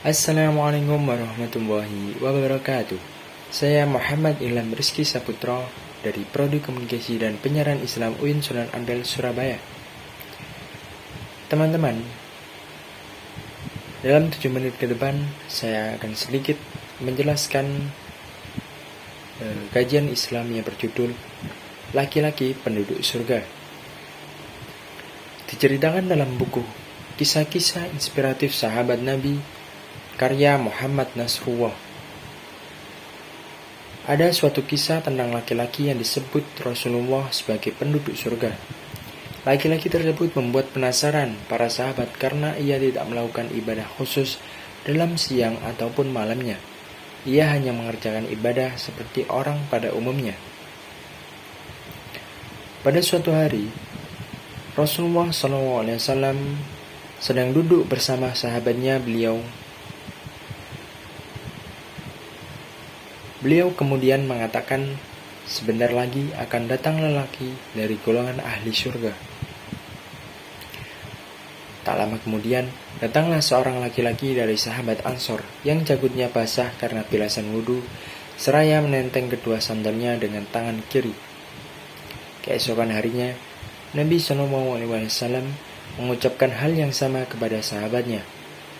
Assalamualaikum warahmatullahi wabarakatuh. Saya Muhammad Ilham Rizky Saputra dari Prodi Komunikasi dan Penyiaran Islam UIN Sunan Ampel, Surabaya. Teman-teman, dalam 7 menit ke depan saya akan sedikit menjelaskan kajian Islam yang berjudul Laki-laki Penduduk Surga. Diceritakan dalam buku Kisah-kisah Inspiratif Sahabat Nabi karya Muhammad Nasrullah. Ada suatu kisah tentang laki-laki yang disebut Rasulullah sebagai penduduk surga. Laki-laki tersebut membuat penasaran para sahabat karena ia tidak melakukan ibadah khusus dalam siang ataupun malamnya. Ia hanya mengerjakan ibadah seperti orang pada umumnya. Pada suatu hari, Rasulullah SAW sedang duduk bersama sahabatnya. Beliau kemudian mengatakan, sebentar lagi akan datang lelaki dari golongan ahli surga. Tak lama kemudian, datanglah seorang laki-laki dari sahabat Ansor yang jaghutnya basah karena bilasan wudhu, seraya menenteng kedua sandalnya dengan tangan kiri. Keesokan harinya, Nabi SAW mengucapkan hal yang sama kepada sahabatnya.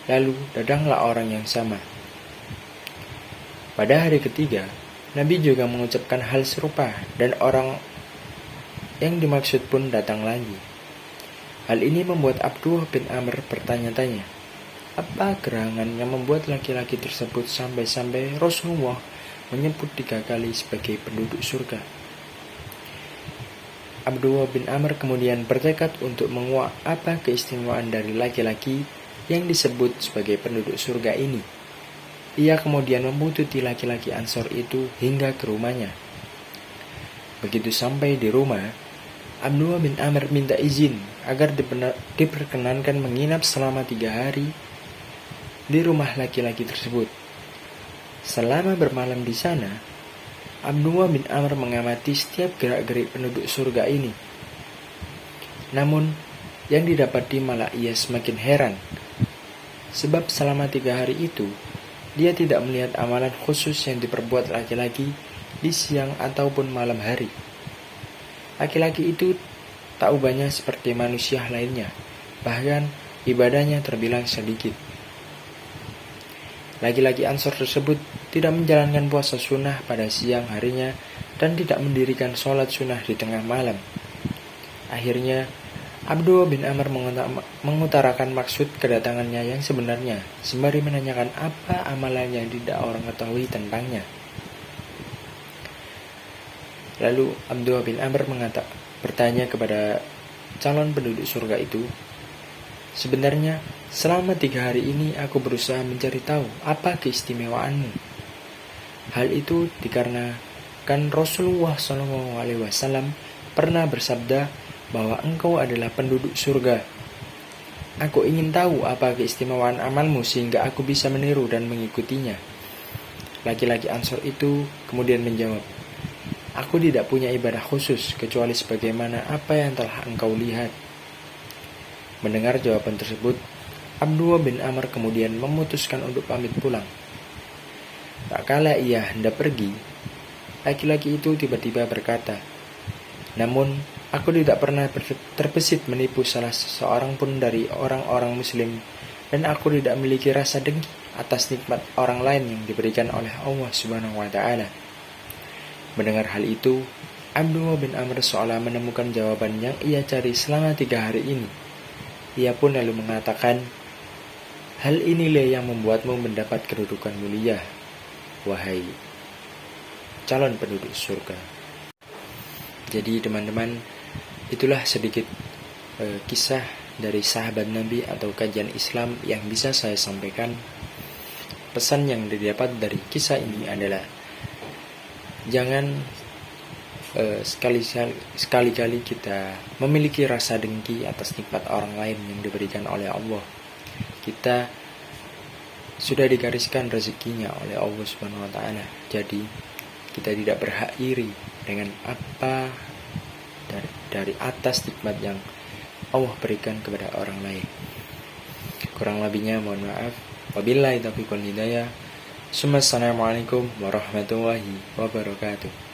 Lalu datanglah orang yang sama. Pada hari ketiga, Nabi juga mengucapkan hal serupa dan orang yang dimaksud pun datang lagi. Hal ini membuat Abdullah bin Amr bertanya-tanya, apa gerangan yang membuat laki-laki tersebut sampai-sampai Rasulullah menyebut 3 kali sebagai penduduk surga? Abdullah bin Amr kemudian bertekad untuk menguak apa keistimewaan dari laki-laki yang disebut sebagai penduduk surga ini. Ia kemudian membuntuti laki-laki Ansor itu hingga ke rumahnya. Begitu sampai di rumah, Abdullah bin Amr minta izin agar diperkenankan menginap selama 3 hari di rumah laki-laki tersebut. Selama bermalam di sana, Abdullah bin Amr mengamati setiap gerak-gerik penduduk surga ini. Namun, yang didapati malah ia semakin heran, sebab selama 3 hari itu, dia tidak melihat amalan khusus yang diperbuat laki-laki di siang ataupun malam hari. Laki-laki itu tak ubahnya seperti manusia lainnya, bahkan ibadahnya terbilang sedikit. Laki-laki Ansor tersebut tidak menjalankan puasa sunnah pada siang harinya dan tidak mendirikan sholat sunnah di tengah malam. Akhirnya, Abdullah bin Amr mengutarakan maksud kedatangannya yang sebenarnya, sembari menanyakan apa amalan yang tidak orang ketahui tentangnya. Lalu Abdullah bin Amr bertanya kepada calon penduduk surga itu, sebenarnya selama 3 hari ini aku berusaha mencari tahu apa keistimewaanmu. Hal itu dikarenakan Rasulullah SAW pernah bersabda bahwa engkau adalah penduduk surga. Aku ingin tahu apa keistimewaan amalmu sehingga aku bisa meniru dan mengikutinya. Laki-laki Ansor itu kemudian menjawab, aku tidak punya ibadah khusus kecuali sebagaimana apa yang telah engkau lihat. Mendengar jawaban tersebut, Abdullah bin Amr kemudian memutuskan untuk pamit pulang. Tak kala ia hendak pergi, laki-laki itu tiba-tiba berkata, namun aku tidak pernah terbesit menipu salah seorang pun dari orang-orang muslim, dan aku tidak memiliki rasa dengki atas nikmat orang lain yang diberikan oleh Allah Subhanahu wa Ta'ala. Mendengar hal itu, Abdullah bin Amr seolah menemukan jawaban yang ia cari selama 3 hari ini. Ia pun lalu mengatakan, hal inilah yang membuatmu mendapat kedudukan mulia, wahai calon penduduk surga. Jadi teman-teman, itulah sedikit kisah dari sahabat Nabi atau kajian Islam yang bisa saya sampaikan. Pesan yang didapat dari kisah ini adalah jangan sekali-kali kita memiliki rasa dengki atas nikmat orang lain yang diberikan oleh Allah. Kita sudah digariskan rezekinya oleh Allah Subhanahu wa Ta'ala. Jadi kita tidak berhak iri dengan apa dari atas nikmat yang Allah berikan kepada orang lain. Kurang lebihnya mohon maaf. Wabillahi taufiq wal hidayah. Assalamualaikum warahmatullahi wabarakatuh.